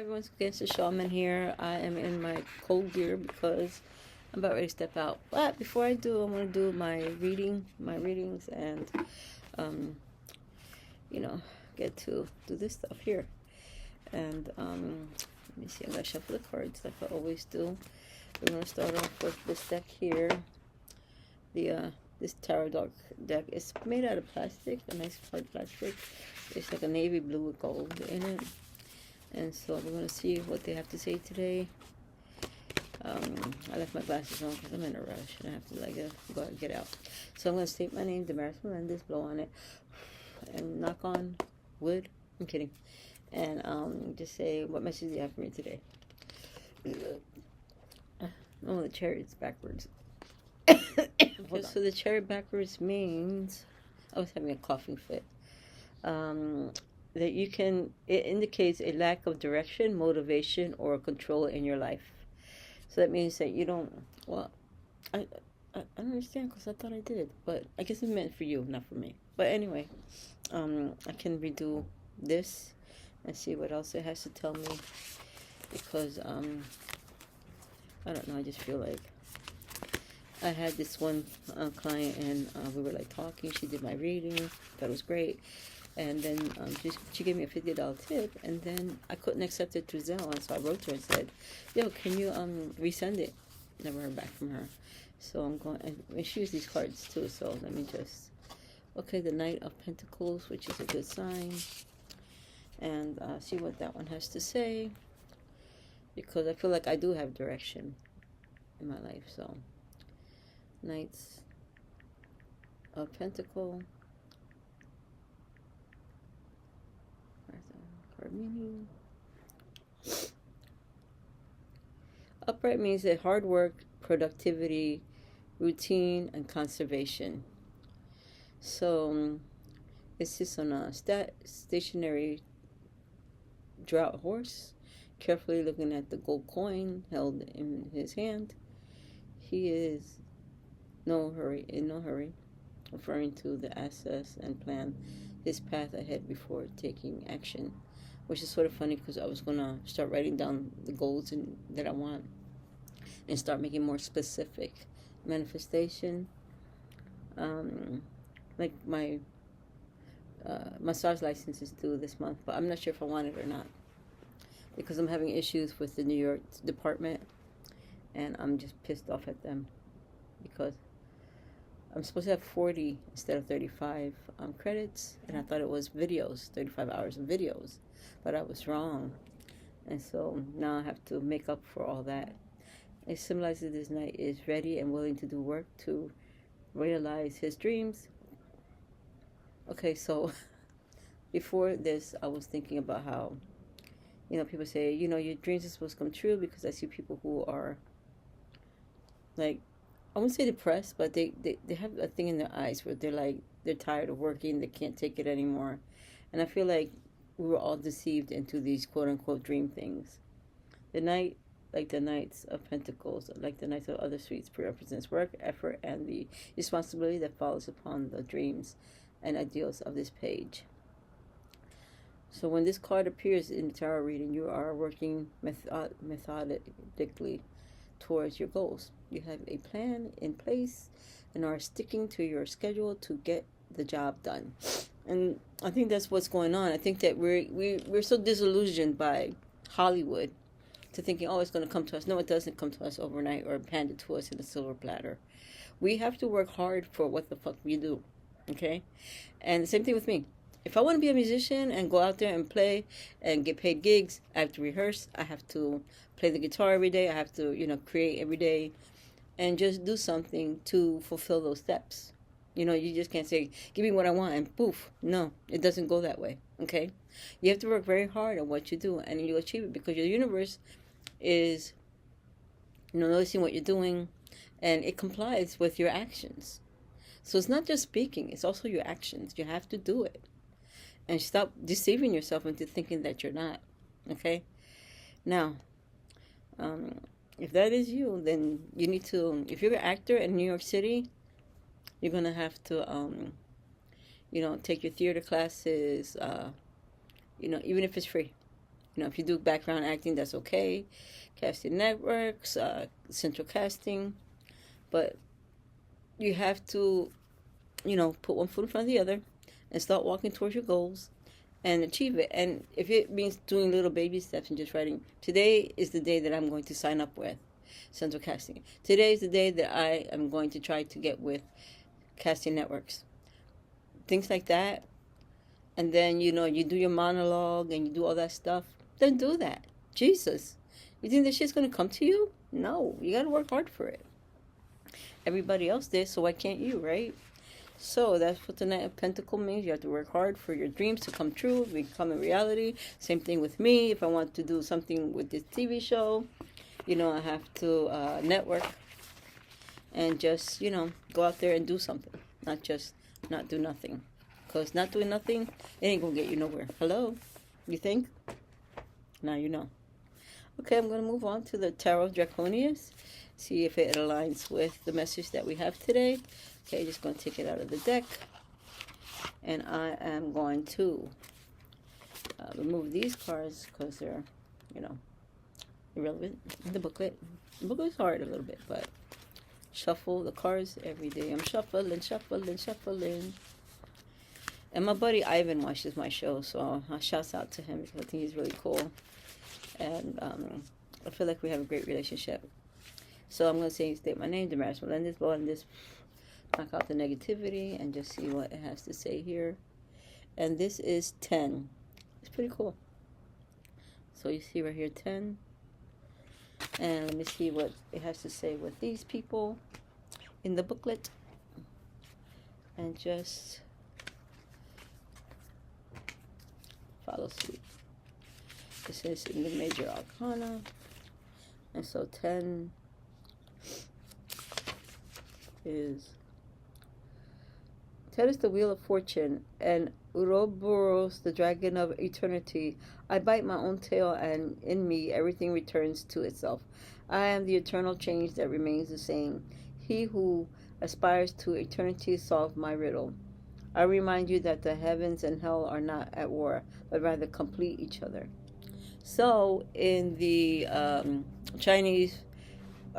Hi everyone, it's Gangsta Shaman here. I am in my cold gear because I'm about ready to step out. But before I do, I want to do my readings, and um, get to do this stuff here. And let me see. I'm gonna shuffle the cards like I always do. We're gonna start off with this deck here. This tarot deck is made out of plastic, a nice hard plastic. It's like a navy blue with gold in it. And so we're going to see what they have to say today. I left my glasses on because I'm in a rush and I have to go out and get out. So I'm going to state my name, Damaris Melendez, blow on it, and knock on wood. I'm kidding. And just say, what message do you have for me today? Oh, the chariot's backwards. So the chariot backwards means, I was having a coughing fit. That it indicates a lack of direction, motivation, or control in your life. So that means that you don't, I don't understand because I thought I did, but I guess it's meant for you, not for me. But anyway, I can redo this and see what else it has to tell me, because, I don't know, I just feel like I had this one client, and we were talking. She did my reading. That was great. And then she gave me a $50 tip, and then I couldn't accept it through Zelle, and so I wrote to her and said, "Yo, can you resend it?" Never heard back from her. So I'm going, and she used these cards too. So let me just, okay, the Knight of Pentacles, which is a good sign, and see what that one has to say, because I feel like I do have direction in my life. So Knights of Pentacles. Meaning. Upright means that hard work, productivity, routine, and conservation. So it's just on a stationary drought horse, carefully looking at the gold coin held in his hand. He is in no hurry, referring to the assess and plan his path ahead before taking action. Which is sort of funny because I was going to start writing down the goals that I want and start making more specific manifestation. Like my massage license is due this month, but I'm not sure if I want it or not, because I'm having issues with the New York department, and I'm just pissed off at them because I'm supposed to have 40 instead of 35 credits, and I thought it was videos, 35 hours of videos. But I was wrong, and so now I have to make up for all that. It symbolizes this knight is ready and willing to do work to realize his dreams. Okay, so before this, I was thinking about how, people say, your dreams are supposed to come true, because I see people who are, I wouldn't say depressed, but they have a thing in their eyes where they're tired of working, they can't take it anymore. And I feel like we were all deceived into these quote-unquote dream things. The Knight, like the Knights of Pentacles, like the Knights of other suites, represents work, effort, and the responsibility that follows upon the dreams and ideals of this page. So when this card appears in the tarot reading, you are working methodically towards your goals. You have a plan in place and are sticking to your schedule to get the job done. And I think that's what's going on. I think that we're so disillusioned by Hollywood to thinking, oh, it's going to come to us. No, it doesn't come to us overnight or handed to us in a silver platter. We have to work hard for what the fuck we do, okay? And the same thing with me. If I want to be a musician and go out there and play and get paid gigs, I have to rehearse. I have to play the guitar every day. I have to, create every day and just do something to fulfill those steps. You just can't say, give me what I want and poof. No, it doesn't go that way, okay? You have to work very hard on what you do, and you achieve it because your universe is, noticing what you're doing, and it complies with your actions. So it's not just speaking, it's also your actions. You have to do it. And stop deceiving yourself into thinking that you're not, okay? Now, if that is you, then you need to, if you're an actor in New York City, you're going to have to, take your theater classes, even if it's free. if you do background acting, that's okay. Casting networks, central casting, but you have to, put one foot in front of the other and start walking towards your goals and achieve it. And if it means doing little baby steps and just writing, today is the day that I'm going to sign up with central casting. Today is the day that I am going to try to get with casting networks. Things like that. And then, you do your monologue and you do all that stuff. Then do that. Jesus. You think this shit's going to come to you? No. You got to work hard for it. Everybody else did, so why can't you, right? So that's what the Knight of Pentacles means. You have to work hard for your dreams to come true, become a reality. Same thing with me. If I want to do something with this TV show, I have to network and just, go out there and do something. Not just not do nothing. Because not doing nothing, it ain't going to get you nowhere. Hello? You think? Now you know. Okay, I'm going to move on to the Tarot of Draconius. See if it aligns with the message that we have today. Okay, just going to take it out of the deck. And I am going to remove these cards because they're, irrelevant in the booklet. The booklet's hard a little bit, but shuffle the cards every day. I'm shuffling, shuffling, shuffling. And my buddy Ivan watches my show, so shouts out to him because I think he's really cool. And I feel like we have a great relationship. So I'm going to state my name, Damaris Melendez, go and just knock out the negativity and just see what it has to say here. And this is 10. It's pretty cool. So you see right here 10. And let me see what it has to say with these people in the booklet. And just follow suit. This is in the major arcana. And so 10 is the wheel of fortune, and Ouroboros, the dragon of eternity. I bite my own tail, and in me everything returns to itself. I am the eternal change that remains the same. He who aspires to eternity solved my riddle. I remind you that the heavens and hell are not at war, but rather complete each other. So in the Chinese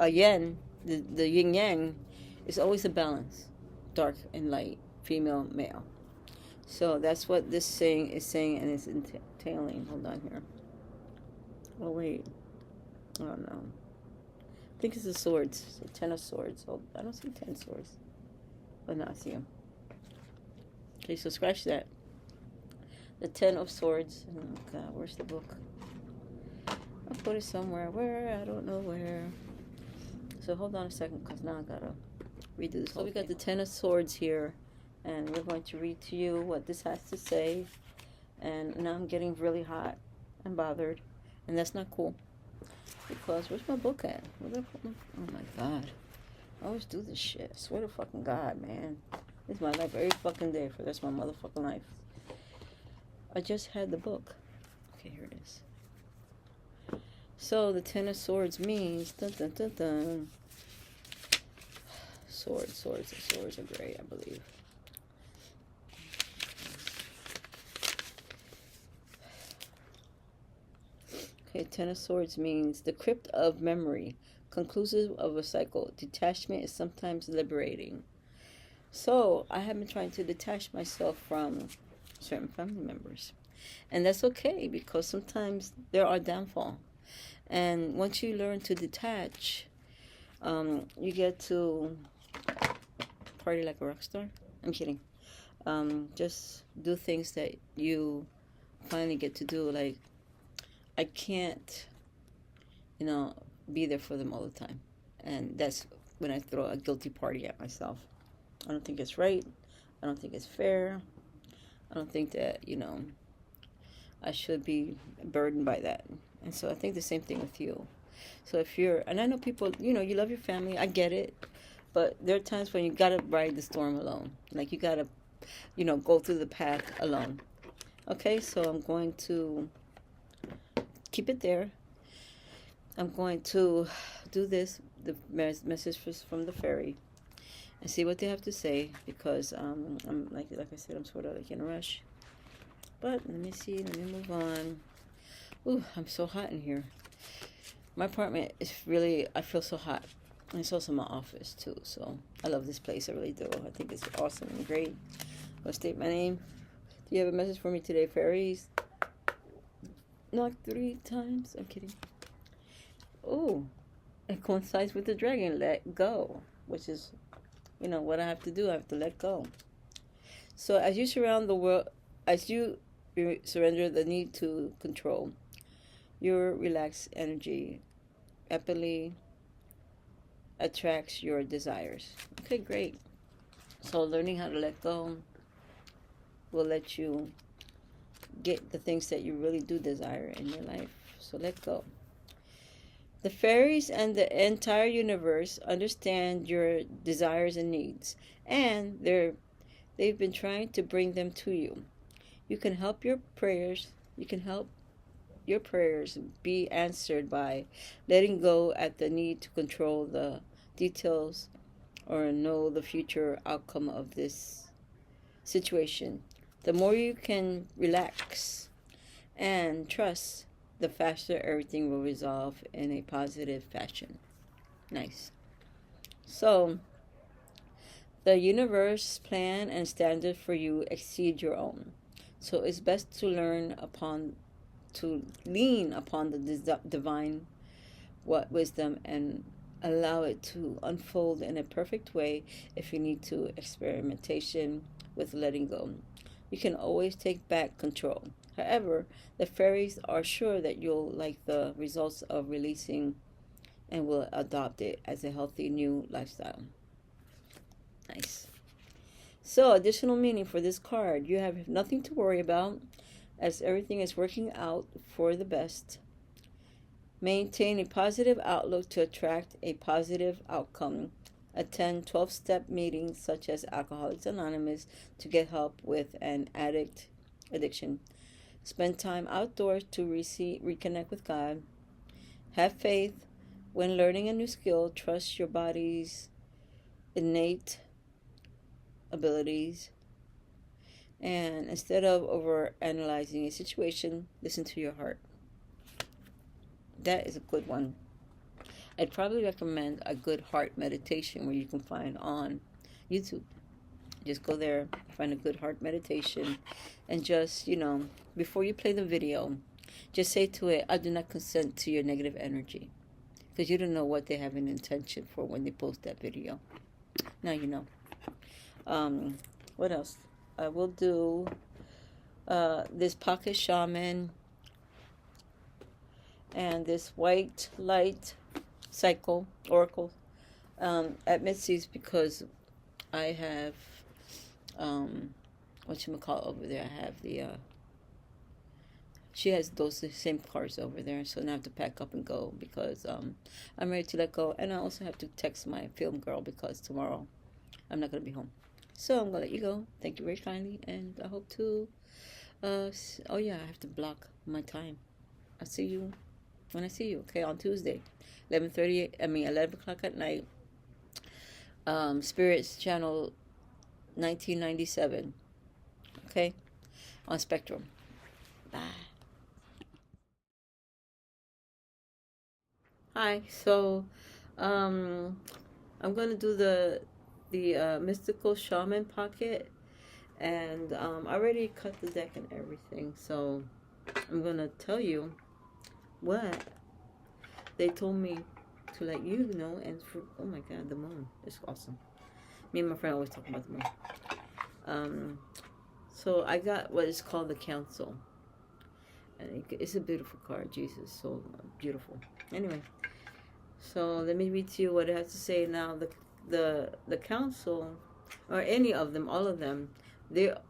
yin, the yin yang, is always a balance, dark and light, female, male. So that's what this saying is saying, and it's entailing. Hold on here. Oh wait, I don't know. I think it's the swords. So 10 of swords. Oh, I don't see 10 swords. Oh no, I see them. Okay, so scratch that. The 10 of swords. Oh God, where's the book? I'll put it somewhere. Where? I don't know where. So hold on a second, because now I gotta redo this. So we got the 10 of swords here, and we're going to read to you what this has to say. And now I'm getting really hot and bothered, and that's not cool. Because where's my book at? Where did I put my? Oh my God! I always do this shit. I swear to fucking God, man. This is my life every fucking day for the rest of my motherfucking life. I just had the book. Okay, here it is. So the 10 of swords means dun, dun, dun, dun. Swords are great, I believe. Okay, 10 of swords means the crypt of memory, conclusive of a cycle. Detachment is sometimes liberating. So I have been trying to detach myself from certain family members, and that's okay because sometimes there are downfall. And once you learn to detach, you get to party like a rock star. I'm kidding. Just do things that you finally get to do. Like, I can't, be there for them all the time. And that's when I throw a guilty party at myself. I don't think it's right. I don't think it's fair. I don't think that, I should be burdened by that. And so I think the same thing with you. So if and I know people, you love your family, I get it, but there are times when you gotta ride the storm alone. Like you gotta, go through the path alone. Okay, so I'm going to keep it there. I'm going to do the message from the fairy, and see what they have to say, because I'm like I said, I'm sort of like in a rush. But let me see, let me move on. Ooh, I'm so hot in here. My apartment is really, I feel so hot. And it's also my office too, so I love this place. I really do. I think it's awesome and great. I'll state my name. Do you have a message for me today, fairies? Knock 3 times. I'm kidding. Oh, it coincides with the dragon. Let go, which is, what I have to do. I have to let go. So as you surround the world, as you surrender the need to control, your relaxed energy happily attracts your desires. Okay, great. So learning how to let go will let you get the things that you really do desire in your life. So let go. The fairies and the entire universe understand your desires and needs, and they've been trying to bring them to you. You can help your prayers. You can help your prayers be answered by letting go at the need to control the details or know the future outcome of this situation. The more you can relax and trust, the faster everything will resolve in a positive fashion. Nice. So, the universe plan and standard for you exceed your own. So it's best to lean upon the divine wisdom and allow it to unfold in a perfect way. If you need to experimentation with letting go, you can always take back control. However, the fairies are sure that you'll like the results of releasing and will adopt it as a healthy new lifestyle. Nice. So, additional meaning for this card: you have nothing to worry about as everything is working out for the best. Maintain a positive outlook to attract a positive outcome. Attend 12-step meetings such as Alcoholics Anonymous to get help with an addiction. Spend time outdoors to reconnect with God. Have faith when learning a new skill. Trust your body's innate abilities. And instead of over analyzing a situation, listen to your heart. That is a good one. I'd probably recommend a good heart meditation where you can find on YouTube. Just go there, find a good heart meditation, and just, before you play the video, just say to it, I do not consent to your negative energy. Because you don't know what they have an intention for when they post that video. Now you know. What else? I will do this Pocket Shaman and this White Light Cycle Oracle at Mitzi's, because I have whatchamacallit over there. I have the she has those same cards over there, so now I have to pack up and go because I'm ready to let go. And I also have to text my film girl because tomorrow I'm not going to be home. So I'm going to let you go. Thank you very kindly, and I hope to oh yeah, I have to block my time. I'll see you when I see you, okay, on Tuesday, 11 o'clock at night. Spirits Channel 1997, okay, on Spectrum. Bye. Hi. So, I'm gonna do the mystical shaman pocket, and I already cut the deck and everything. So, I'm gonna tell you what they told me to let you know. And oh my God, the moon is awesome. Me and my friend always talk about the moon. So I got what is called the Council, and it's a beautiful card. Jesus, so beautiful. Anyway, so let me read to you what it has to say now. The Council, or any of them, all of them,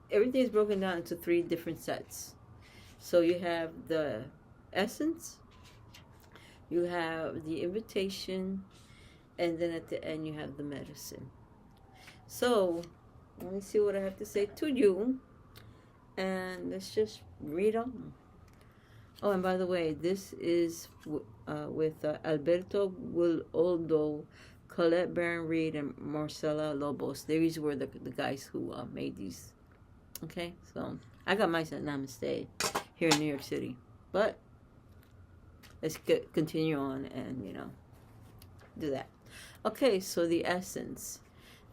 everything is broken down into 3 different sets. So you have the essence, you have the invitation, and then at the end you have the medicine. So let me see what I have to say to you, and let's just read on. Oh, and by the way, this is with Alberto Oldo, Colette Baron Reed, and Marcela Lobos. These were the guys who made these. Okay, so I got mine at Namaste here in New York City. But let's continue on and, do that. Okay, so the essence.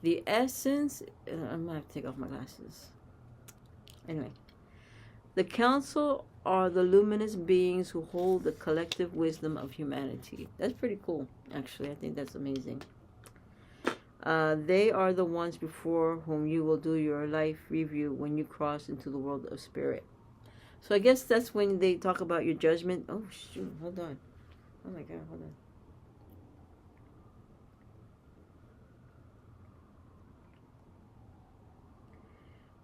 The essence, I'm going to have to take off my glasses. Anyway, the council are the luminous beings who hold the collective wisdom of humanity. That's pretty cool, actually. I think that's amazing. They are the ones before whom you will do your life review when you cross into the world of spirit. So I guess that's when they talk about your judgment. Oh, shoot. Hold on. Oh, my God. Hold on.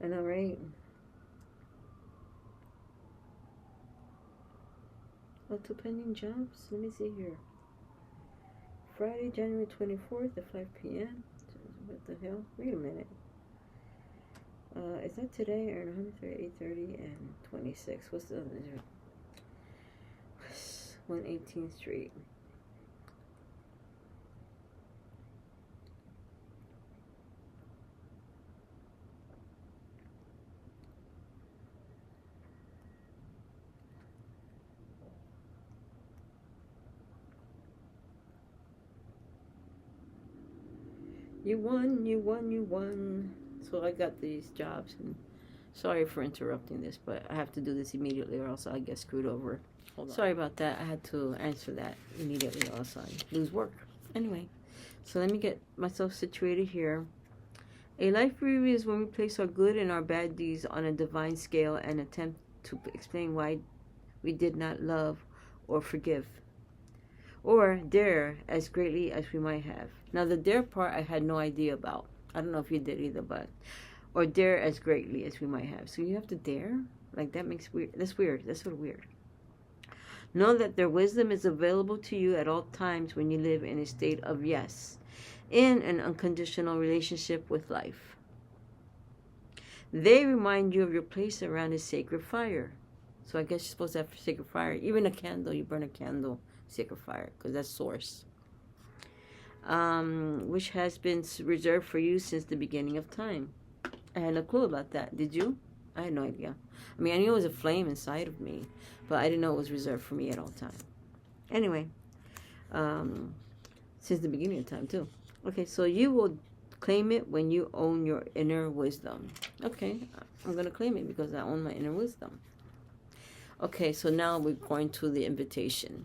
I know, right? Oh, two pending jobs? Let me see here. Friday, January 24th at 5 p.m. What the hell? Wait a minute. Is that today or 8:30 and 26? What's the other? 118th Street. You won, you won, you won. So I got these jobs, and sorry for interrupting this, but I have to do this immediately or else I get screwed over. Sorry about that. I had to answer that immediately or else I lose work. Anyway, so let me get myself situated here. A life review is when we place our good and our bad deeds on a divine scale and attempt to explain why we did not love or forgive, or dare as greatly as we might have. Now, the dare part I had no idea about. I don't know if you did either, but or dare as greatly as we might have. So you have to dare? Like, that makes weird. That's weird. That's sort of weird. Know that their wisdom is available to you at all times when you live in a state of yes, in an unconditional relationship with life. They remind you of your place around a sacred fire. So I guess you're supposed to have sacred fire. Even a candle, you burn a candle, sacred fire, because that's source. Which has been reserved for you since the beginning of time. I had no clue about that. Did you? I had no idea. I mean, I knew it was a flame inside of me, but I didn't know it was reserved for me at all time. Anyway, since the beginning of time, too. Okay, so you will claim it when you own your inner wisdom. Okay, I'm going to claim it because I own my inner wisdom. Okay, so now we're going to the invitation.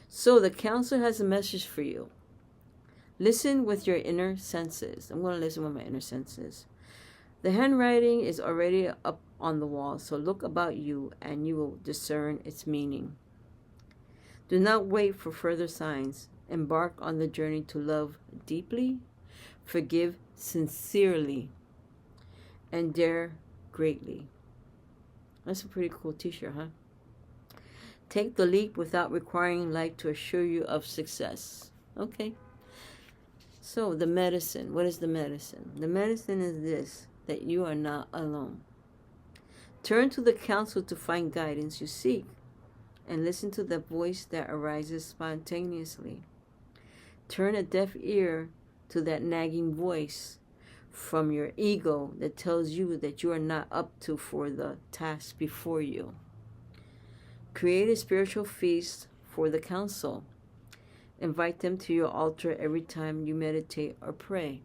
So the council has a message for you. Listen with your inner senses. I'm going to listen with my inner senses. The handwriting is already up on the wall, so look about you and you will discern its meaning. Do not wait for further signs. Embark on the journey to love deeply, forgive sincerely, and dare greatly. That's a pretty cool t-shirt, huh? Take the leap without requiring life to assure you of success. Okay. So the medicine, what is the medicine? The medicine is this, that you are not alone. Turn to the council to find guidance you seek, and listen to the voice that arises spontaneously. Turn a deaf ear to that nagging voice from your ego that tells you that you are not up to for the task before you. Create a spiritual feast for the council. Invite them to your altar every time you meditate or pray.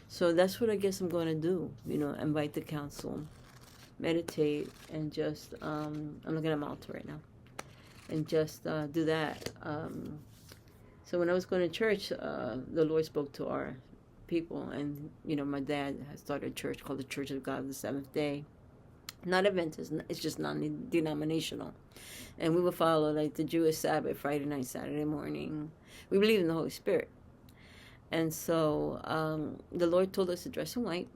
So that's what I guess I'm going to do, invite the council, meditate, and just, I'm looking at my altar right now, and just do that. So when I was going to church, the Lord spoke to our people, and, my dad had started a church called the Church of God of the Seventh Day. Not Adventist, it's just non-denominational. And we would follow, like, the Jewish Sabbath, Friday night, Saturday morning. We believe in the Holy Spirit. And so the Lord told us to dress in white,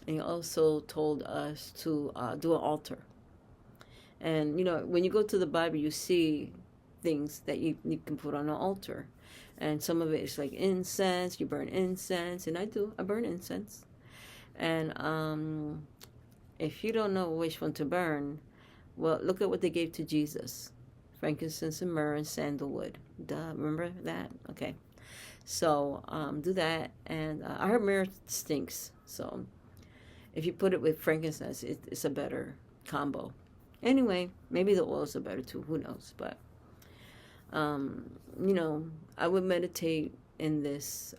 and He also told us to do an altar. And, when you go to the Bible, you see things that you can put on an altar. And some of it is like incense, you burn incense, and I burn incense. And if you don't know which one to burn, well, look at what they gave to Jesus. Frankincense and myrrh and sandalwood. Duh, remember that? Okay. So do that. And I heard myrrh stinks. So if you put it with frankincense, it's a better combo. Anyway, maybe the oils are better too. Who knows? But You know, I would meditate in this,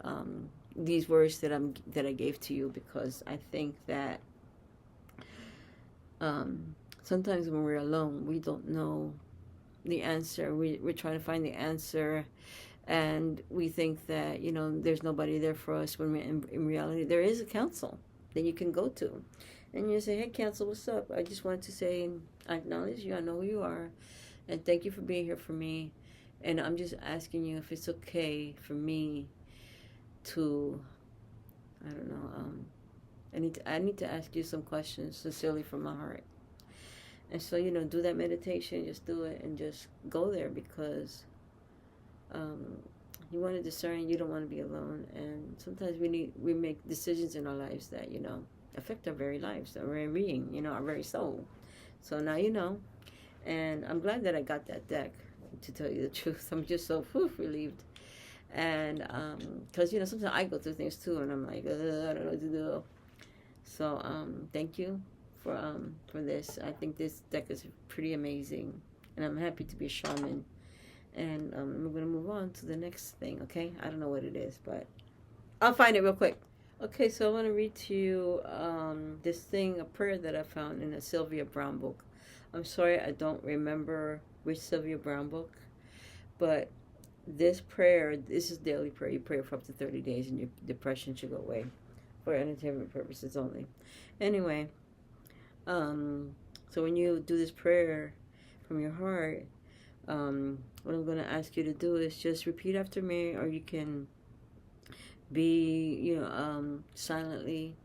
these words that I gave to you, because I think that sometimes when we're alone, we don't know the answer. We're trying to find the answer, and we think that, you know, there's nobody there for us, when in reality there is a council that you can go to, and you say, hey, council, what's up? I just wanted to say, I acknowledge you, I know who you are, and thank you for being here for me, and I'm just asking you if it's okay for me to, I don't know, I need to ask you some questions sincerely from my heart. And so, you know, do that meditation, just do it, and just go there, because you want to discern, you don't want to be alone. And sometimes we make decisions in our lives that, you know, affect our very lives, our very being, you know, our very soul. So now you know. And I'm glad that I got that deck, to tell you the truth. I'm just so relieved. And because, you know, sometimes I go through things too, and I'm like, I don't know what to do. So thank you for this. I think this deck is pretty amazing, and I'm happy to be a shaman. And we're going to move on to the next thing, okay? I don't know what it is, but I'll find it real quick. Okay, so I want to read to you this thing, a prayer that I found in a Sylvia Brown book. I'm sorry, I don't remember which Sylvia Brown book, but this prayer, this is daily prayer. You pray for up to 30 days, and your depression should go away, for entertainment purposes only. Anyway, so when you do this prayer from your heart, what I'm going to ask you to do is just repeat after me, or you can be, you know, silently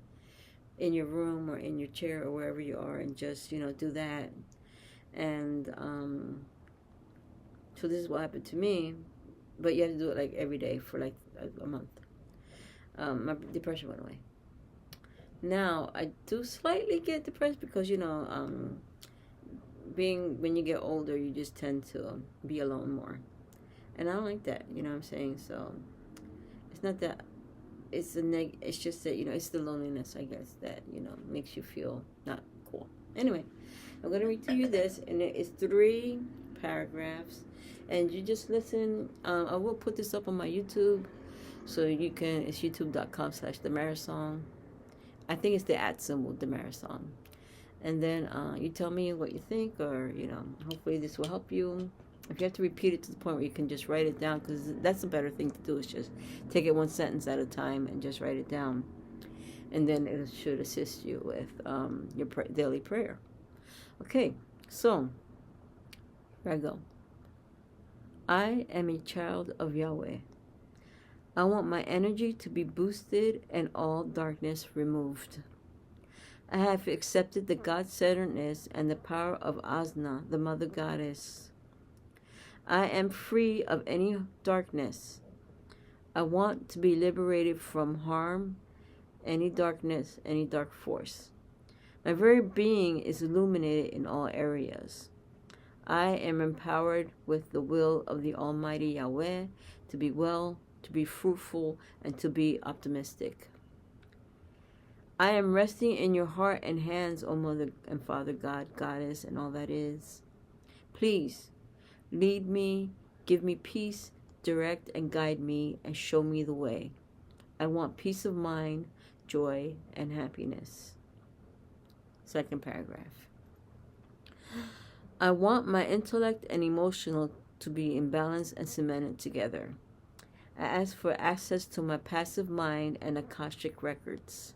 in your room or in your chair or wherever you are, and just, you know, do that. And so this is what happened to me, but you have to do it like every day for like a month. My depression went away. Now I do slightly get depressed, because, you know, when you get older, you just tend to be alone more, and I don't like that, you know what I'm saying? So it's not that it's it's just that, you know, it's the loneliness, I guess, that, you know, makes you feel not cool. Anyway, I'm going to read to you this, and it's 3 paragraphs, and you just listen. I will put this up on my YouTube, so you can, it's youtube.com/themarathon. I think it's the @ symbol, the marathon. And then you tell me what you think, or, you know, hopefully this will help you. If you have to repeat it to the point where you can just write it down, because that's a better thing to do, is just take it one sentence at a time and just write it down. And then it should assist you with your daily prayer. Okay, so here I go. I am a child of Yahweh. I want my energy to be boosted and all darkness removed. I have accepted the God-centeredness and the power of Asna, the Mother Goddess. I am free of any darkness. I want to be liberated from harm, any darkness, any dark force. My very being is illuminated in all areas. I am empowered with the will of the Almighty Yahweh to be well, to be fruitful, and to be optimistic. I am resting in your heart and hands, O Mother and Father God, Goddess, and all that is. Please, lead me, give me peace, direct and guide me, and show me the way. I want peace of mind, joy, and happiness. Second paragraph. I want my intellect and emotional to be in balance and cemented together. I ask for access to my passive mind and Akashic records.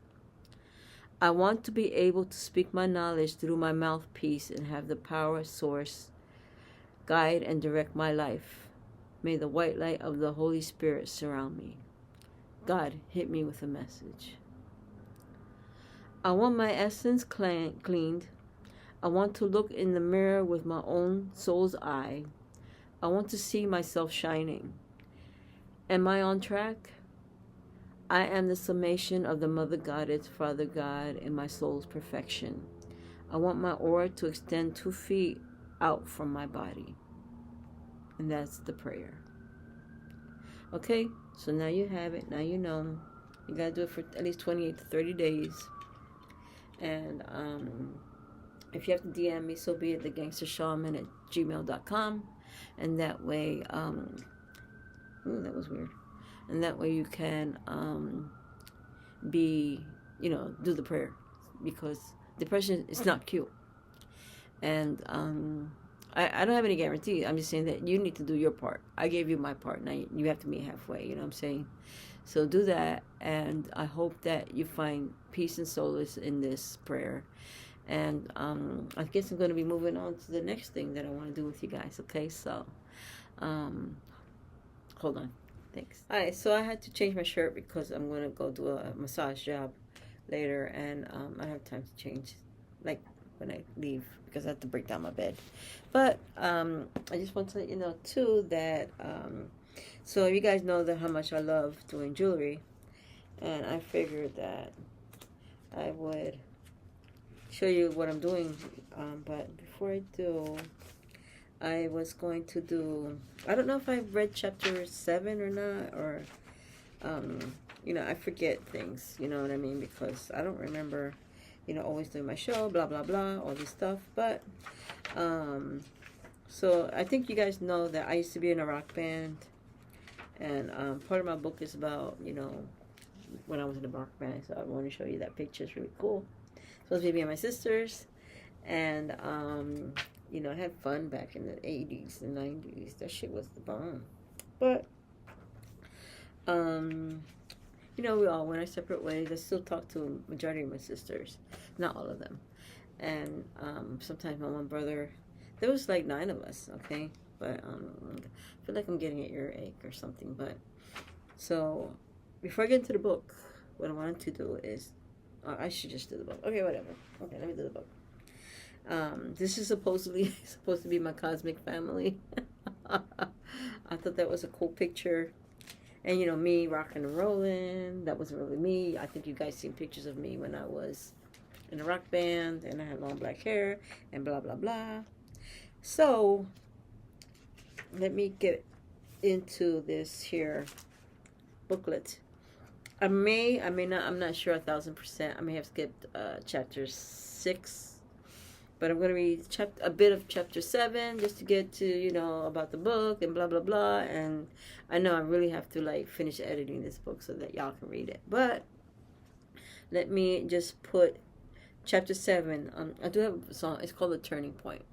I want to be able to speak my knowledge through my mouthpiece and have the power source guide and direct my life. May the white light of the Holy Spirit surround me. God, hit me with a message. I want my essence cleaned. I want to look in the mirror with my own soul's eye. I want to see myself shining. Am I on track? I am the summation of the Mother Goddess, Father God, in my soul's perfection. I want my aura to extend 2 feet out from my body. And that's the prayer. Okay, so now you have it. Now you know. You got to do it for at least 28 to 30 days. And if you have to DM me, so be it, the Gangsta Shaman at gmail.com. and that way, ooh, that was weird. And that way you can be, do the prayer, because depression is not cute. And I don't have any guarantee. I'm just saying that you need to do your part. I gave you my part. Now you have to meet halfway. You know what I'm saying? So do that, and I hope that you find peace and solace in this prayer. And I guess I'm going to be moving on to the next thing that I want to do with you guys. Okay, so hold on. Thanks. All right, so I had to change my shirt because I'm going to go do a massage job later, and I don't have time to change, like, when I leave, because I have to break down my bed. But I just want to let you know, too, that, so you guys know that how much I love doing jewelry, and I figured that I would show you what I'm doing, but before I do, I was going to do, I don't know if I've read chapter 7 or not, or, I forget things, you know what I mean, because I don't remember, always doing my show, blah, blah, blah, all this stuff, but, so I think you guys know that I used to be in a rock band, and part of my book is about, when I was in a rock band, so I want to show you that picture. It's really cool. Supposed to be me and my sisters, and, I had fun back in the 80s and 90s. That shit was the bomb. But, we all went our separate ways. I still talk to a majority of my sisters. Not all of them. And sometimes my one brother, there was like 9 of us, okay? But I feel like I'm getting an earache or something. But, so, before I get into the book, what I wanted to do is, I should just do the book. Okay, whatever. Okay, let me do the book. This is supposedly supposed to be my cosmic family. I thought that was a cool picture. And, me rocking and rolling. That wasn't really me. I think you guys seen pictures of me when I was in a rock band. And I had long black hair. And blah, blah, blah. So, let me get into this here booklet. I may not, I'm not sure 1,000%. I may have skipped chapter 6. But I'm going to read a bit of chapter 7 just to get to, about the book and blah, blah, blah. And I know I really have to, like, finish editing this book so that y'all can read it. But let me just put chapter 7. I do have a song. It's called The Turning Point.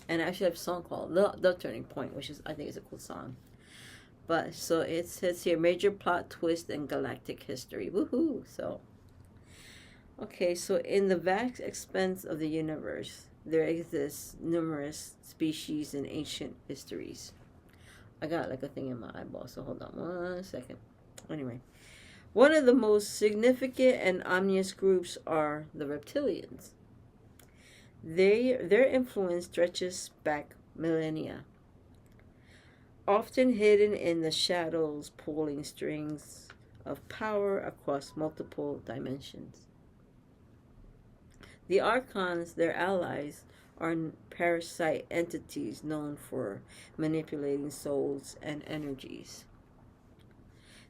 And I actually have a song called The Turning Point, which is, I think, is a cool song. But, so it says here, major plot twist and galactic history. Woohoo! So, okay, so in the vast expanse of the universe, there exists numerous species and ancient histories. I got like a thing in my eyeball, so hold on 1 second. Anyway, one of the most significant and ominous groups are the reptilians. Their influence stretches back millennia, often hidden in the shadows, pulling strings of power across multiple dimensions. The Archons, their allies, are parasite entities known for manipulating souls and energies.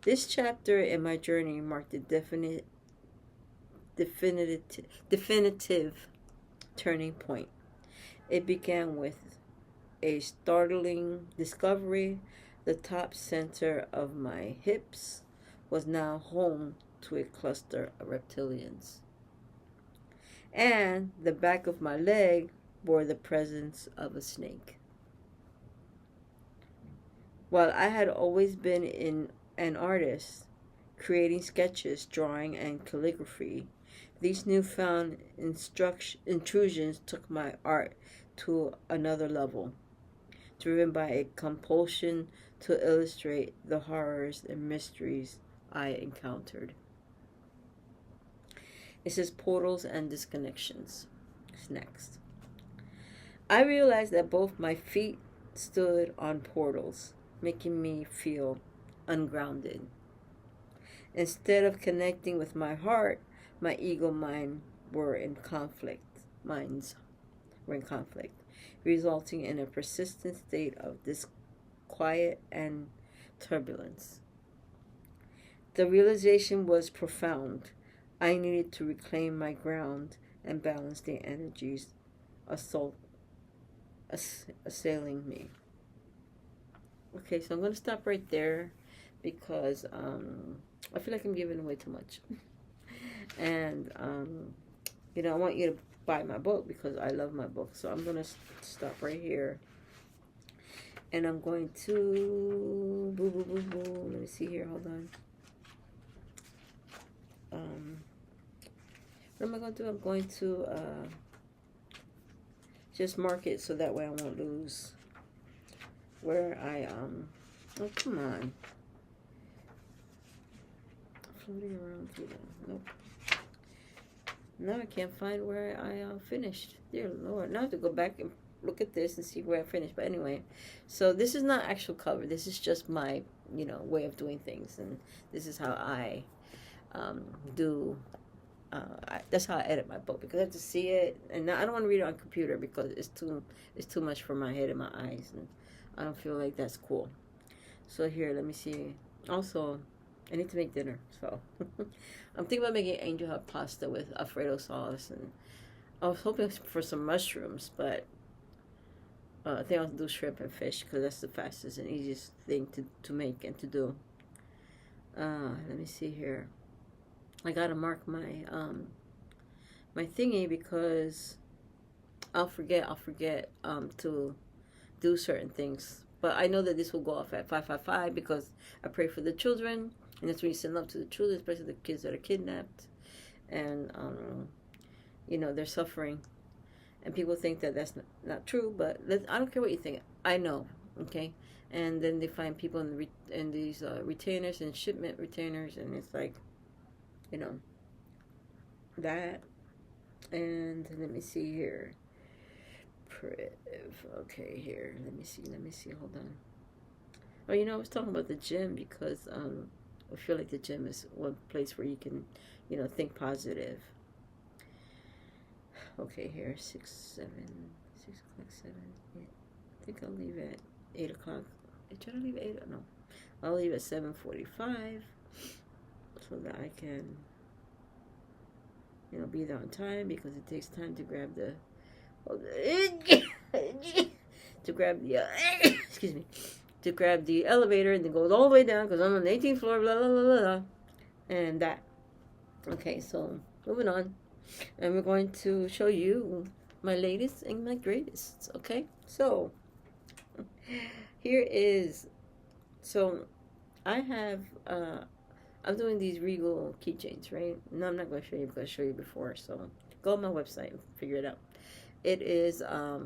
This chapter in my journey marked a definitive turning point. It began with a startling discovery. The top center of my hips was now home to a cluster of reptilians. And the back of my leg bore the presence of a snake. While I had always been an artist, creating sketches, drawing, and calligraphy, these newfound intrusions took my art to another level, driven by a compulsion to illustrate the horrors and mysteries I encountered. It says portals and disconnections. It's next. I realized that both my feet stood on portals, making me feel ungrounded. Instead of connecting with my heart, my ego minds were in conflict, resulting in a persistent state of disquiet and turbulence. The realization was profound. I needed to reclaim my ground and balance the energies assailing me. Okay, so I'm going to stop right there because I feel like I'm giving away too much. And, I want you to buy my book because I love my book. So I'm going to stop right here. And I'm going to... Boo, boo, boo, boo. Let me see here. Hold on. What am I going to do? I'm going to just mark it so that way I won't lose where I... Oh, come on. Floating around through there. Nope. Now I can't find where I finished. Dear Lord. Now I have to go back and look at this and see where I finished. But anyway, so this is not actual cover. This is just my, way of doing things. And this is how I do... that's how I edit my book, because I have to see it, and I don't want to read it on computer because it's too much for my head and my eyes, and I don't feel like that's cool. So here, let me see. Also, I need to make dinner, so I'm thinking about making angel hair pasta with Alfredo sauce, and I was hoping for some mushrooms, but I think I'll do shrimp and fish because that's the fastest and easiest thing to make and to do. Let me see here. I gotta mark my my thingy because I'll forget to do certain things. But I know that this will go off at 555 because I pray for the children, and that's when you send love to the children, especially the kids that are kidnapped, and they're suffering, and people think that that's not true. But I don't care what you think. I know, okay. And then they find people in these retainers and shipment retainers, and it's like, that. And let me see here. Okay, here. Let me see. Hold on. Oh, I was talking about the gym because I feel like the gym is one place where you can, think positive. Okay, here, 6 o'clock, 7. Yeah. I think I'll leave at 8 o'clock. I try to leave at 8. No, I'll leave at 7:45 so that I can, be there on time, because it takes time to grab the excuse me, to grab the elevator, and then goes all the way down because I'm on the 18th floor, blah, blah, blah, blah, and that. Okay, so moving on. And we're going to show you my latest and my greatest, okay? So, here is, so I have, I'm doing these Regal keychains, right? No, I'm not going to show you because I showed you before, so go on my website and figure it out. It is, so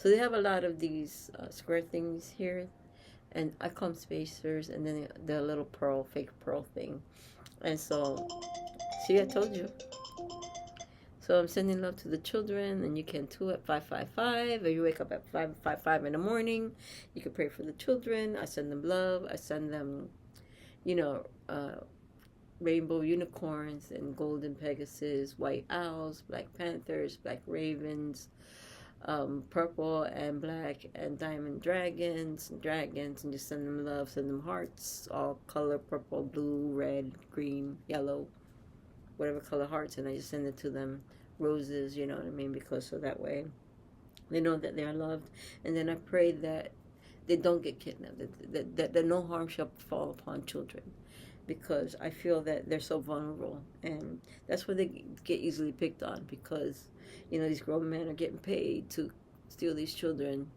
they have a lot of these square things here, and I call them spacers, and then the little fake pearl thing. And so, see, I told you. So I'm sending love to the children, and you can too at 555, or you wake up at 555 in the morning. You can pray for the children. I send them love. I send them, rainbow unicorns and golden pegasus, white owls, black panthers, black ravens, purple and black and diamond dragons, and just send them love, send them hearts, all color, purple, blue, red, green, yellow, whatever color hearts, and I just send it to them, roses, you know what I mean, because so that way they know that they are loved. And then I pray that they don't get kidnapped, that no harm shall fall upon children, because I feel that they're so vulnerable, and that's where they get easily picked on, because these grown men are getting paid to steal these children,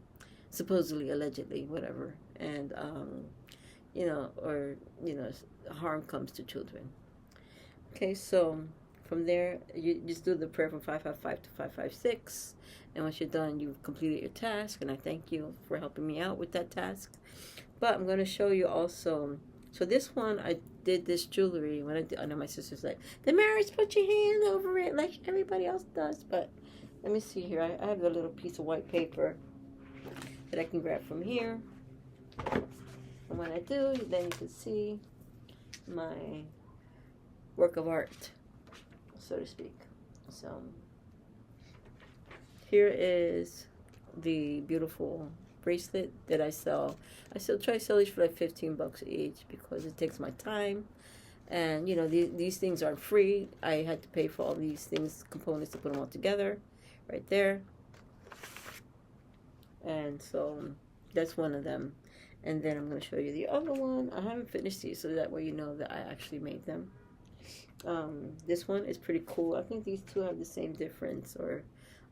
supposedly, allegedly, whatever, and harm comes to children. Okay, so from there you just do the prayer from 555 to 556, and once you're done, you've completed your task, and I thank you for helping me out with that task. But I'm going to show you also. So this one, I did this jewelry when I know my sister's like, the marriage, put your hand over it like everybody else does. But let me see here. I have a little piece of white paper that I can grab from here. And when I do, then you can see my work of art, so to speak. So here is the beautiful bracelet that I sell. I still try to sell these for like $15 each because it takes my time, and these things aren't free. I had to pay for all these components to put them all together, right there. And so that's one of them. And then I'm going to show you the other one. I haven't finished these, so that way you know that I actually made them. This one is pretty cool. I think these two have the same difference, or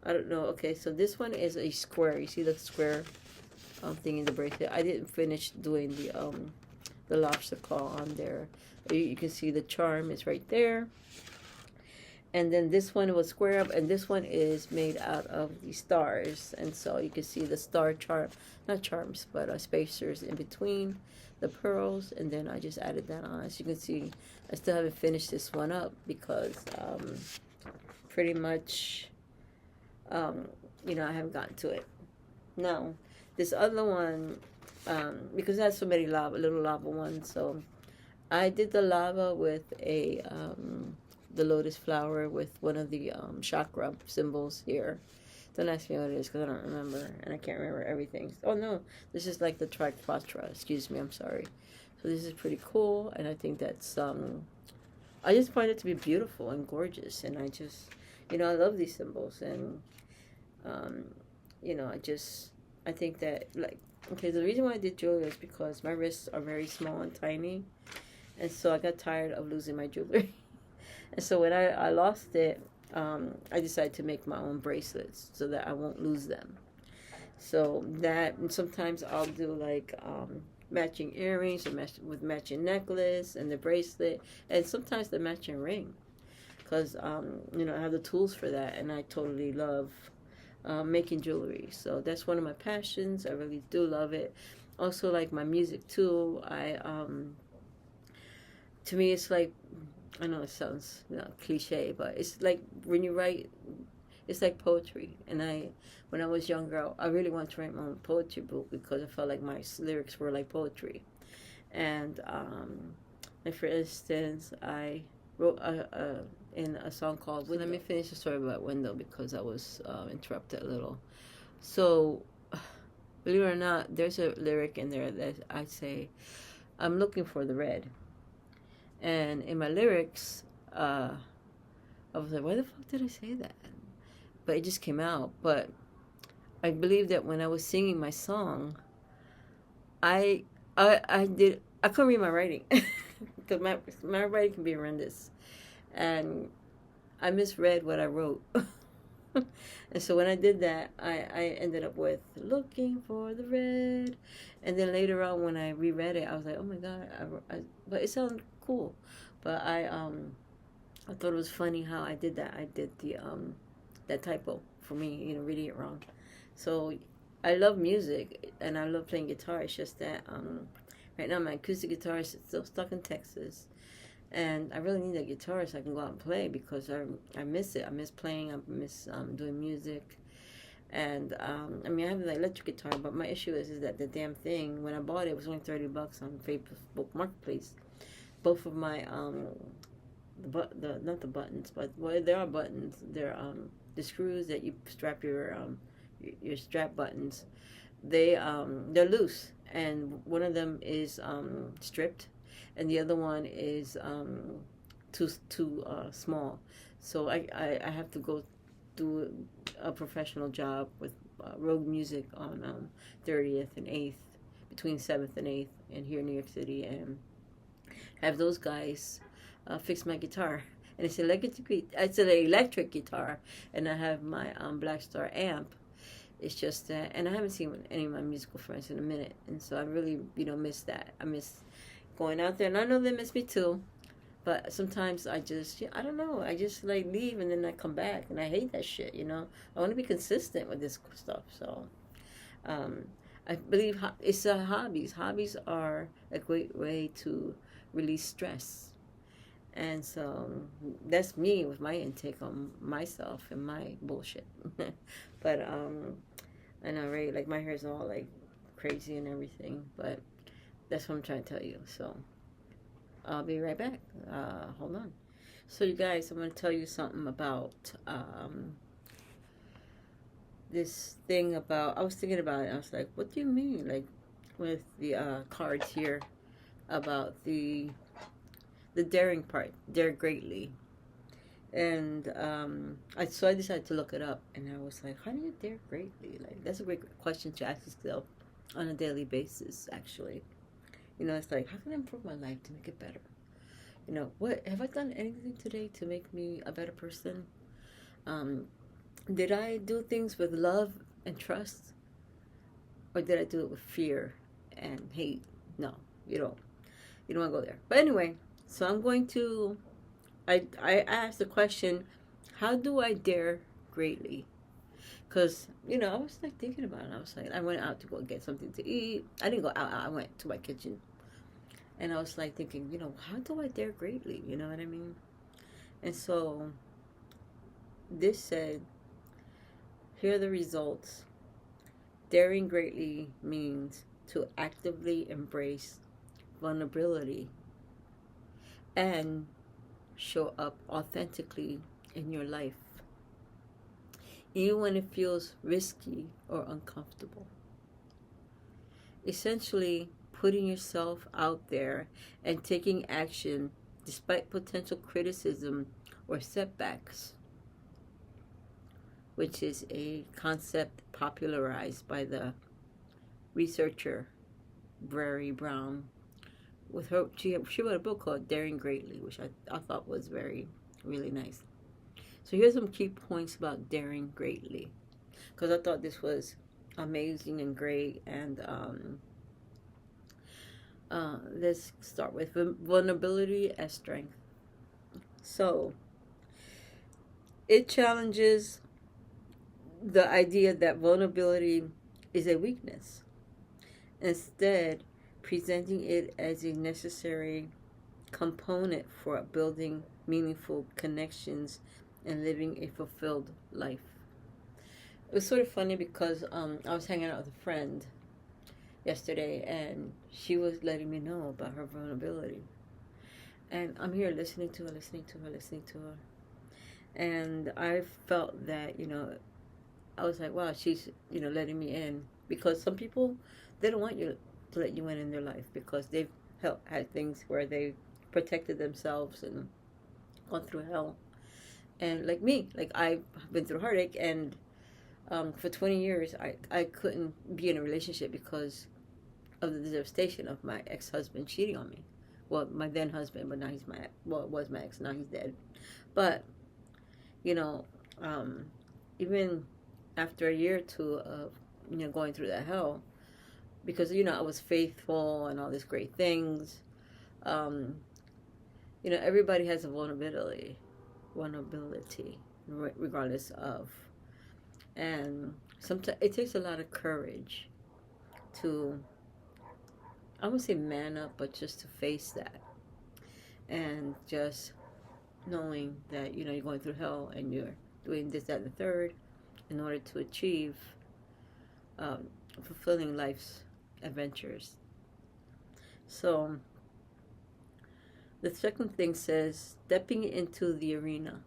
I don't know. Okay, so this one is a square. You see the square thing in the bracelet. I didn't finish doing the lobster claw on there. You can see the charm is right there. And then this one was square up, and this one is made out of the stars. And so you can see the star charm, not charms, but spacers in between the pearls. And then I just added that on. As you can see, I still haven't finished this one up because pretty much, you know, I haven't gotten to it. Now, this other one, because it has so many little lava ones, so I did the lava with the lotus flower with one of the chakra symbols here. Don't ask me what it is because I don't remember, and I can't remember everything. Oh no, this is like the triquetra. Excuse me, I'm sorry. So this is pretty cool, and I think that's I just find it to be beautiful and gorgeous, and I just, you know, I love these symbols, and you know, I think that, like, okay, the reason why I did jewelry is because my wrists are very small and tiny, and so I got tired of losing my jewelry. And so when I lost it, I decided to make my own bracelets so that I won't lose them. So that, and sometimes I'll do like matching earrings with matching necklace and the bracelet, and sometimes the matching ring, because you know, I have the tools for that, and I totally love making jewelry. So that's one of my passions. I really do love it. Also, like my music too. To me, it's like, I know it sounds, you know, cliche, but it's like when you write, it's like poetry. And when I was younger, I really wanted to write my own poetry book because I felt like my lyrics were like poetry. And like for instance, I wrote in a song called Window. Let me finish the story about Window because I was interrupted a little. So, believe it or not, there's a lyric in there that I say, I'm looking for the red. And in my lyrics, I was like, why the fuck did I say that? But it just came out. But I believe that when I was singing my song, I couldn't read my writing. Because my writing can be horrendous. And I misread what I wrote. And so when I did that, I ended up with looking for the red. And then later on when I reread it, I was like, oh my God. But it sounded cool. But I thought it was funny how I did that. I did the that typo for me, you know, reading it wrong. So I love music and I love playing guitar. It's just that right now my acoustic guitar is still stuck in Texas. And I really need a guitar so I can go out and play because I miss it. I miss playing. I miss doing music. And I mean, I have the electric guitar, but my issue is that the damn thing, when I bought it, it was only $30 on Facebook Marketplace. Both of my not the buttons, but well, there are buttons. They're the screws that you strap your strap buttons. They're loose, and one of them is stripped, and the other one is too small. So I have to go do a professional job with Rogue Music on 30th and 8th, between 7th and 8th, and here in New York City, and have those guys fix my guitar. And it's an electric guitar, and I have my Black Star amp. It's just that, and I haven't seen any of my musical friends in a minute, and so I really, you know, miss that. I miss going out there, and I know they miss me too. But sometimes I don't know, I just like leave and then I come back, and I hate that shit, you know. I want to be consistent with this stuff, so I believe it's hobbies. Hobbies are a great way to release stress. And so that's me with my intake on myself and my bullshit. But I know, right? Like my hair's all like crazy and everything, but that's what I'm trying to tell you. So I'll be right back. Hold on. So you guys, I'm going to tell you something about this thing about, I was thinking about it. I was like, what do you mean? Like with the cards here about the daring part, dare greatly. And so I decided to look it up, and I was like, how do you dare greatly? Like, that's a great question to ask yourself on a daily basis, actually. You know, it's like, how can I improve my life to make it better? You know, what have I done anything today to make me a better person? Um, did I do things with love and trust, or did I do it with fear and hate? No, you don't. You don't want to go there. But anyway, so I'm going to. I asked the question, how do I dare greatly? Because, you know, I was like thinking about it. I was like, I went out to go get something to eat. I didn't go out, I went to my kitchen. And I was like thinking, you know, how do I dare greatly? You know what I mean? And so this said, here are the results. Daring greatly means to actively embrace vulnerability and show up authentically in your life, even when it feels risky or uncomfortable. Essentially, putting yourself out there and taking action despite potential criticism or setbacks, which is a concept popularized by the researcher Brené Brown. With her, she wrote a book called Daring Greatly, which I thought was really nice. So here's some key points about daring greatly, because I thought this was amazing and great. And let's start with vulnerability as strength. So it challenges the idea that vulnerability is a weakness, instead presenting it as a necessary component for building meaningful connections and living a fulfilled life. It was sort of funny because I was hanging out with a friend yesterday, and she was letting me know about her vulnerability. And I'm here listening to her. And I felt that, you know, I was like, wow, she's, you know, letting me in. Because some people, they don't want you to let you in their life because they've had things where they protected themselves and gone through hell. And like me, like I've been through heartache, and for 20 years I couldn't be in a relationship because of the devastation of my ex-husband cheating on me. Well, my then husband, but now he's my, well, it was my ex, now he's dead. But, you know, even after a year or two of, you know, going through that hell, because, you know, I was faithful and all these great things, you know, everybody has a vulnerability, regardless of. And sometimes it takes a lot of courage to, I wouldn't say man up, but just to face that. And just knowing that, you know, you're going through hell and you're doing this, that, and the third in order to achieve fulfilling life's adventures. So the second thing says, stepping into the arena.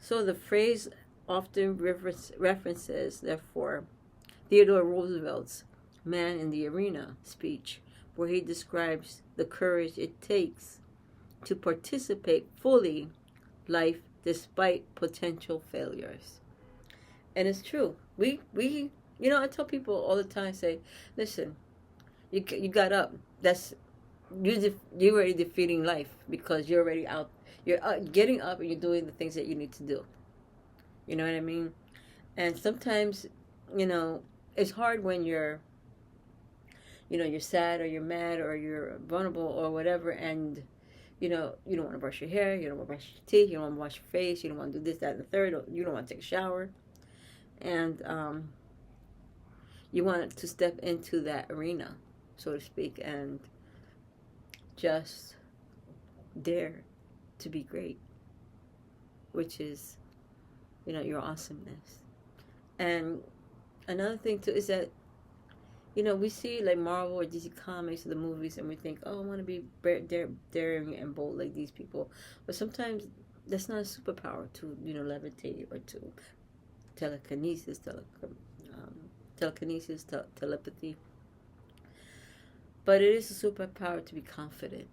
So the phrase often references, therefore, Theodore Roosevelt's Man in the Arena speech, where he describes the courage it takes to participate fully life despite potential failures. And it's true. We you know, I tell people all the time, say, listen, you got up. That's you're already defeating life because you're already out. You're getting up and you're doing the things that you need to do. You know what I mean? And sometimes, you know, it's hard when you're, you know, you're sad or you're mad or you're vulnerable or whatever, and, you know, you don't want to brush your hair, you don't want to brush your teeth, you don't want to wash your face, you don't want to do this, that, and the third, or you don't want to take a shower. And you want to step into that arena, so to speak, and just dare to be great, which is, you know, your awesomeness. And another thing too is that, you know, we see like Marvel or DC Comics or the movies, and we think, oh, I want to be daring and bold like these people. But sometimes that's not a superpower to, you know, levitate or to telekinesis, telepathy. But it is a superpower to be confident.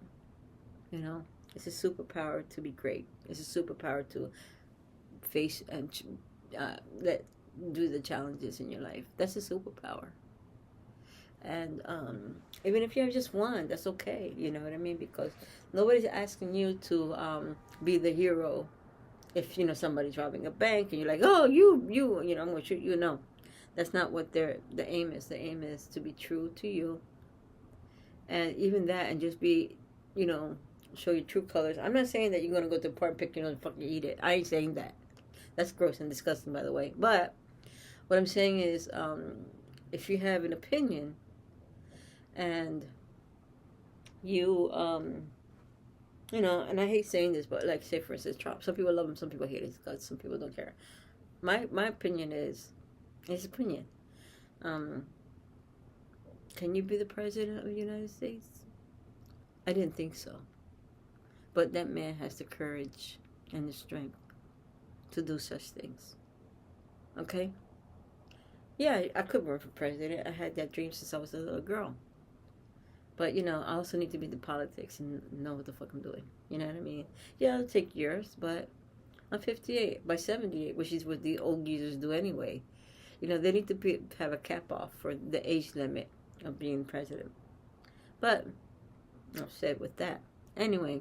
You know, it's a superpower to be great. It's a superpower to face and do the challenges in your life. That's a superpower. And even if you have just one, that's okay. You know what I mean? Because nobody's asking you to be the hero. If somebody's robbing a bank and you're like, oh, I'm gonna shoot you. No, that's not what the aim is. The aim is to be true to you, and even that, and just be, you know, show your true colors. I'm not saying that you're gonna go to the park, pick and fucking eat it. I ain't saying that. That's gross and disgusting, by the way. But what I'm saying is, if you have an opinion and you, and I hate saying this, but like, say for instance, Trump. Some people love him, some people hate his guts, some people don't care. My opinion is his opinion. Can you be the president of the United States? I didn't think so. But that man has the courage and the strength to do such things. Okay? Yeah, I could run for president. I had that dream since I was a little girl. But, I also need to be the politics and know what the fuck I'm doing. You know what I mean? Yeah, it'll take years, but I'm 58. By 78, which is what the old geezers do anyway, they need to have a cap off for the age limit of being president. But I've said with that. Anyway,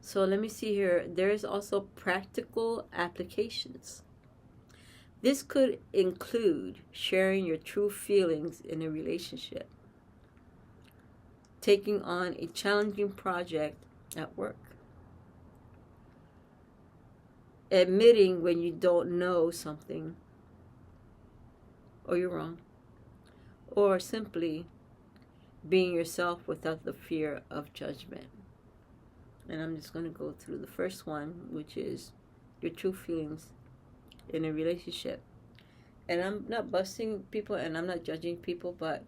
so let me see here. There is also practical applications. This could include sharing your true feelings in a relationship, taking on a challenging project at work, admitting when you don't know something or you're wrong, or simply being yourself without the fear of judgment. And I'm just going to go through the first one, which is your true feelings in a relationship. And I'm not busting people and I'm not judging people, but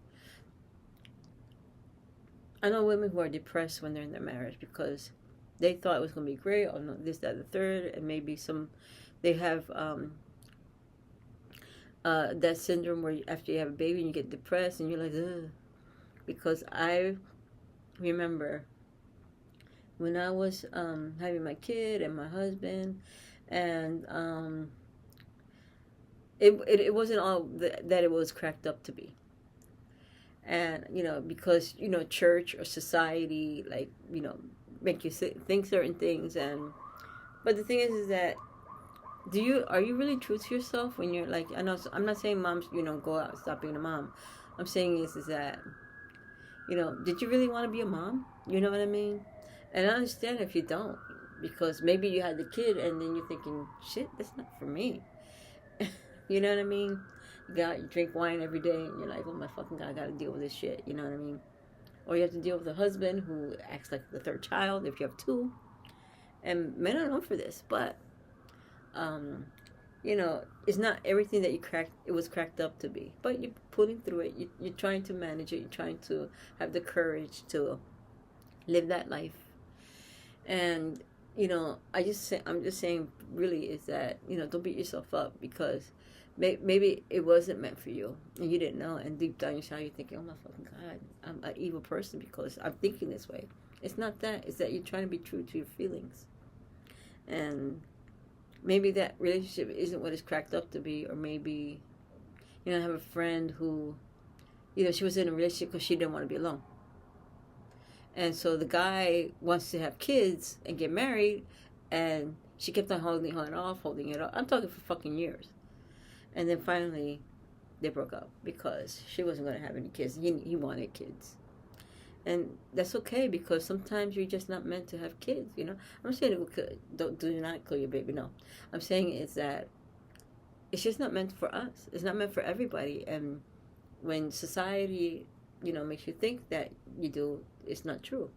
I know women who are depressed when they're in their marriage because they thought it was going to be great, or no, this, that, the third, and maybe they have that syndrome where after you have a baby and you get depressed and you're like, ugh. Because I remember when I was having my kid and my husband, and it wasn't all that it was cracked up to be. And, because, church or society, like, make you think certain things. But the thing is that, are you really true to yourself when you're like, I'm not saying moms, go out and stop being a mom. I'm saying is that, did you really want to be a mom? You know what I mean? And I understand if you don't, because maybe you had the kid and then you're thinking, shit, that's not for me. You know what I mean? You drink wine every day and you're like, oh my fucking God, I gotta deal with this shit. You know what I mean? Or you have to deal with a husband who acts like the third child if you have two. And men are known for this, but it's not everything that it was cracked up to be. But you're pulling through it. You're trying to manage it. You're trying to have the courage to live that life. And I'm just saying, really, is that don't beat yourself up because maybe it wasn't meant for you and you didn't know. And deep down inside, you're thinking, oh my fucking God, I'm an evil person because I'm thinking this way. It's not that. It's that you're trying to be true to your feelings. And maybe that relationship isn't what it's cracked up to be, or maybe, I have a friend who, she was in a relationship because she didn't want to be alone. And so the guy wants to have kids and get married, and she kept on holding it off. I'm talking for fucking years. And then finally, they broke up because she wasn't going to have any kids. He wanted kids. And that's okay because sometimes you're just not meant to have kids, I'm not saying do not kill your baby, no. I'm saying is that it's just not meant for us. It's not meant for everybody. And when society, makes you think that you do, it's not true.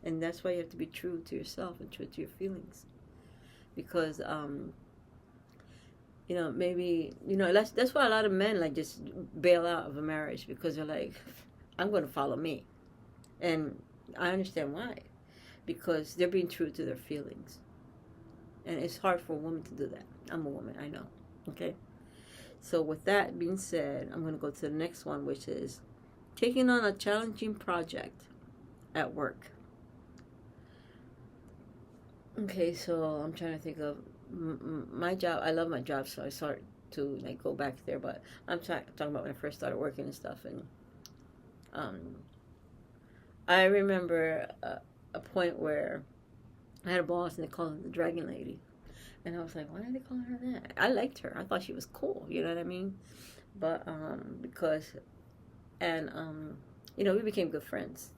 And that's why you have to be true to yourself and true to your feelings. Because, maybe, that's why a lot of men, like, just bail out of a marriage because they're like, I'm going to follow me. And I understand why. Because they're being true to their feelings. And it's hard for a woman to do that. I'm a woman, I know. Okay? So with that being said, I'm going to go to the next one, which is taking on a challenging project at work. Okay, so I'm trying to think of my job. I love my job, so I start to like go back there, but I'm talking about when I first started working and stuff. And I remember a point where I had a boss and they called her the Dragon Lady. And I was like, why are they calling her that? I liked her. I thought she was cool. You know what I mean? But we became good friends.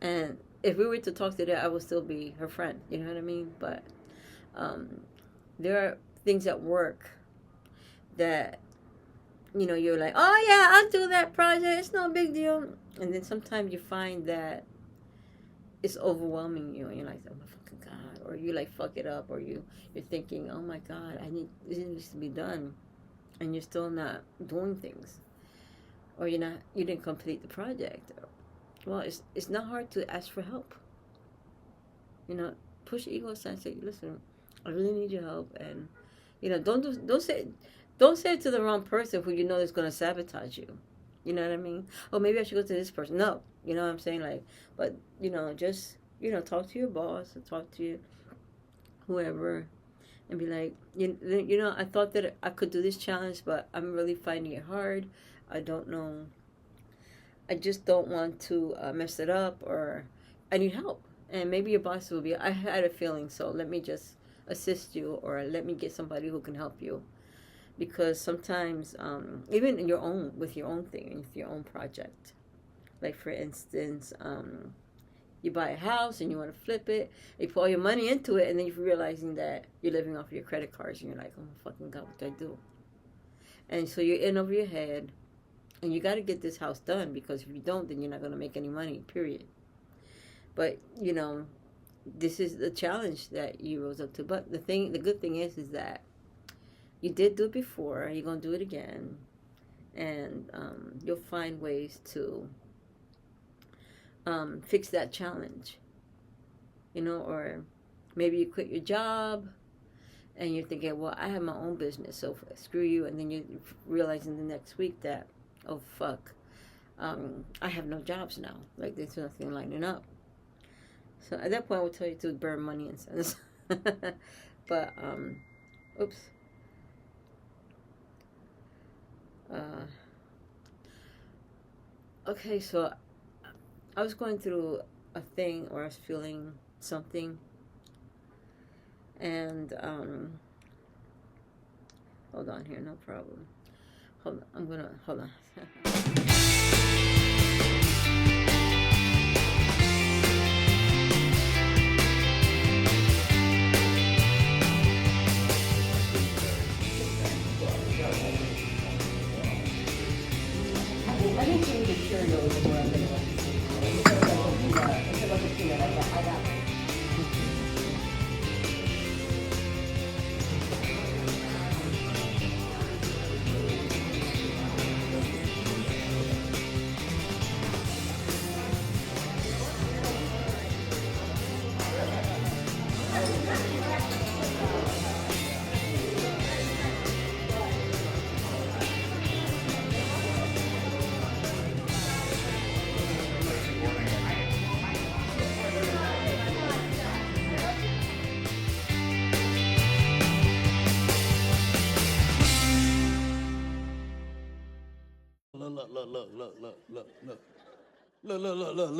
And if we were to talk today, I would still be her friend. You know what I mean? But there are things at work that, you're like, oh yeah, I'll do that project. It's no big deal. And then sometimes you find that it's overwhelming you, and you're like, oh my fucking God. Or you like fuck it up, or you're thinking, oh my God, this needs to be done. And you're still not doing things. Or you didn't complete the project. Well, it's not hard to ask for help. Push your ego aside and say, listen, I really need your help, and don't say it to the wrong person who you know is going to sabotage you. You know what I mean? Oh, maybe I should go to this person. No, you know what I'm saying? Like, but just talk to your boss, or talk to whoever, and be like, I thought that I could do this challenge, but I'm really finding it hard. I don't know. I just don't want to mess it up, or I need help. And maybe your boss will be, I had a feeling, so let me just assist you, or let me get somebody who can help you. Because sometimes, even with your own thing, with your own project, like for instance, you buy a house and you want to flip it, you put all your money into it, and then you're realizing that you're living off of your credit cards, and you're like, oh my fucking God, what do I do? And so you're in over your head, and you got to get this house done, because if you don't, then you're not going to make any money, period. But, this is the challenge that you rose up to. But the good thing is that you did do it before, you're going to do it again, and you'll find ways to fix that challenge, or maybe you quit your job, and you're thinking, well, I have my own business, so screw you, and then you realize in the next week that, oh, fuck, I have no jobs now, like there's nothing lining up. So at that point, I would tell you to burn money and cents. But, oops. Okay, so I was going through a thing where I was feeling something, and hold on here, no problem. Hold on. I didn't think the Cheerios were a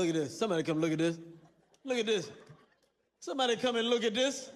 Look at this. Somebody come look at this. Look at this. Somebody come and look at this.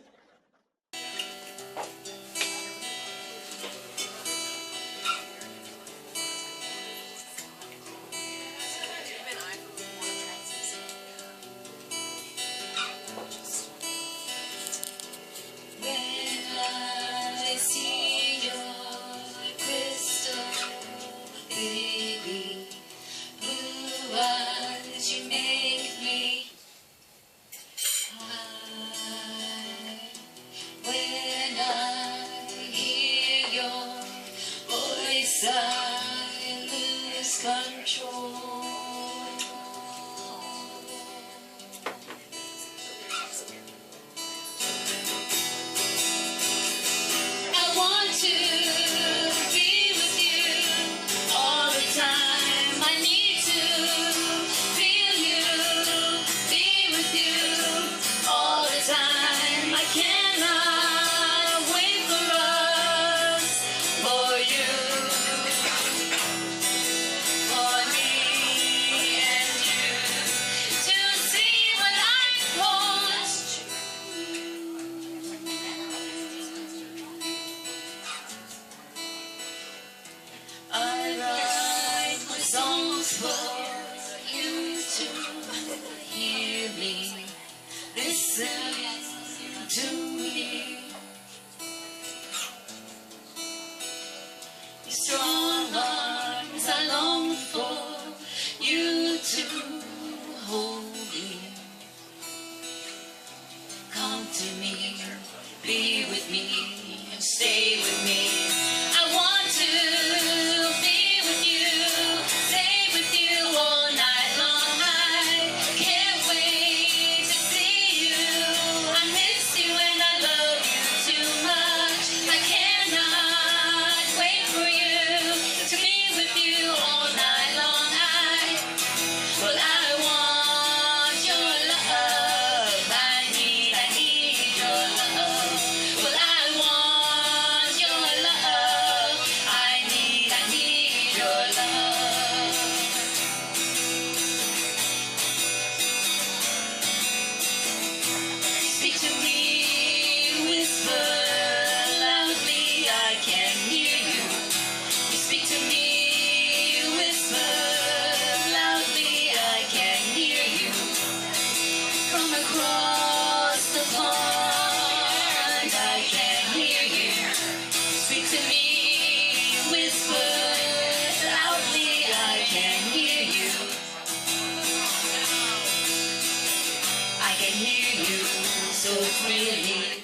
hear you so freely.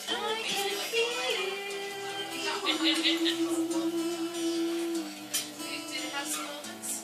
I can feel Did it have some moments?